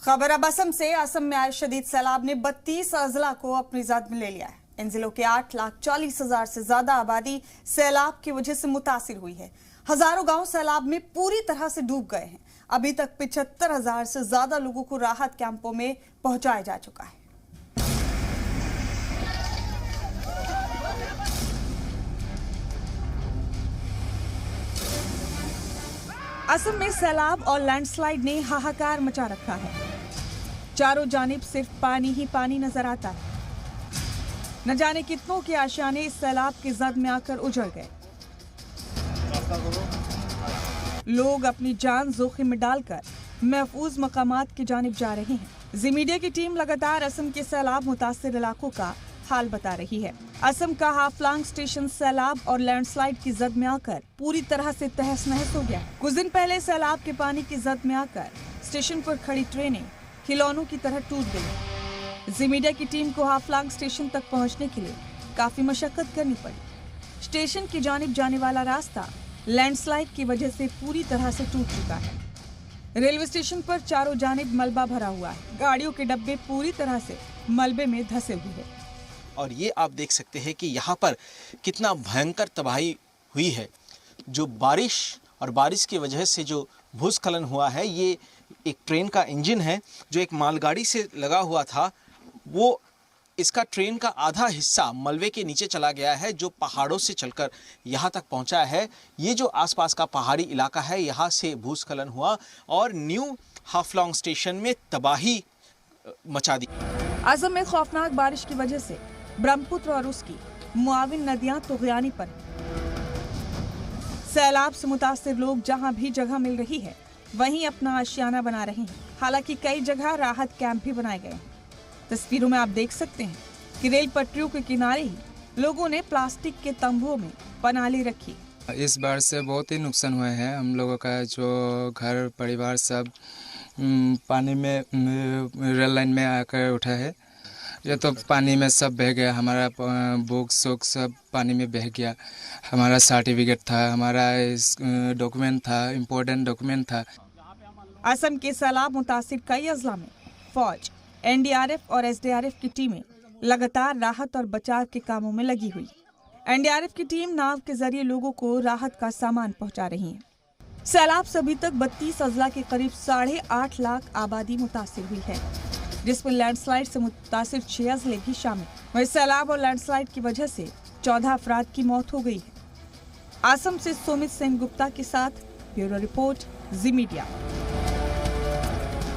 खबर अब असम से। असम में आए शदीद सैलाब ने 32 अजला को अपनी जद में ले लिया है। इन जिलों के 8,40,000 से ज्यादा आबादी सैलाब की वजह से मुतासिर हुई है। हजारों गांव सैलाब में पूरी तरह से डूब गए हैं। अभी तक 75,000 से ज्यादा लोगों को राहत कैंपों में पहुंचाया जा चुका है। असम में सैलाब और लैंडस्लाइड ने हाहाकार मचा रखा है। चारों जानिब सिर्फ पानी ही पानी नजर आता है। न जाने कितनों के आशियाने इस सैलाब की जद में आकर उजड़ गए। लोग अपनी जान जोखिम में डालकर महफूज मकामात की जानिब जा रहे हैं। जी मीडिया की टीम लगातार असम के सैलाब मुतासिर इलाकों का हाल बता रही है। असम का हाफलांग स्टेशन सैलाब और लैंडस्लाइड की जद में आकर पूरी तरह से तहस नहस हो गया। कुछ दिन पहले सैलाब के पानी की जद में आकर स्टेशन पर खड़ी ट्रेनें खिलौनों की तरह टूट गई। जी मीडिया की टीम को हाफलांग स्टेशन तक पहुंचने के लिए काफी मशक्कत करनी पड़ी। स्टेशन की जानिब जाने वाला रास्ता लैंडस्लाइड की वजह से पूरी तरह से टूट चुका है। रेलवे स्टेशन पर चारों जानिब मलबा भरा हुआ है। गाड़ियों के डब्बे पूरी तरह से मलबे में धंसे हुए हैं। और ये आप देख सकते हैं कि यहाँ पर कितना भयंकर तबाही हुई है। जो बारिश और बारिश की वजह से जो भूस्खलन हुआ है, ये एक ट्रेन का इंजन है जो एक मालगाड़ी से लगा हुआ था। वो इसका ट्रेन का आधा हिस्सा मलबे के नीचे चला गया है, जो पहाड़ों से चलकर यहाँ तक पहुँचा है। ये जो आसपास का पहाड़ी इलाका है, यहाँ से भूस्खलन हुआ और न्यू हाफलॉन्ग स्टेशन में तबाही मचा दी। असम में खौफनाक बारिश की वजह से ब्रह्मपुत्र और उसकी मुआविन नदियां तुगयानी पर। सैलाब से मुतासिर लोग जहां भी जगह मिल रही है वहीं अपना आशियाना बना रहे हैं। हालांकि कई जगह राहत कैंप भी बनाए गए हैं। तस्वीरों में आप देख सकते हैं कि रेल पटरियों के किनारे ही लोगों ने प्लास्टिक के तंबुओं में पनाह ले रखी। इस बार से बहुत ही नुकसान हुआ है। हम लोगों का जो घर परिवार सब पानी में रेल लाइन में आकर उठा है। ये तो पानी में सब बह गया। हमारा बुक सुक सब पानी में बह गया। हमारा सर्टिफिकेट था, हमारा डॉक्यूमेंट था, इम्पोर्टेंट डॉक्यूमेंट था। असम के सैलाब मुतासिर कई अजला में फौज, एनडीआरएफ और एसडीआरएफ की टीमें लगातार राहत और बचाव के कामों में लगी हुई। एनडीआरएफ की टीम नाव के जरिए लोगों को राहत का सामान पहुंचा रही है। सैलाब से अभी तक 32 अजला के करीब 8.5 लाख आबादी मुतासिर हुई है, जिसमें लैंडस्लाइड से मुतासिर 6 अजले भी शामिल। वहीं सैलाब और लैंडस्लाइड की वजह से 14 अफराद की मौत हो गई है। असम से सुमित सेन गुप्ता के साथ ब्यूरो रिपोर्ट, जी मीडिया।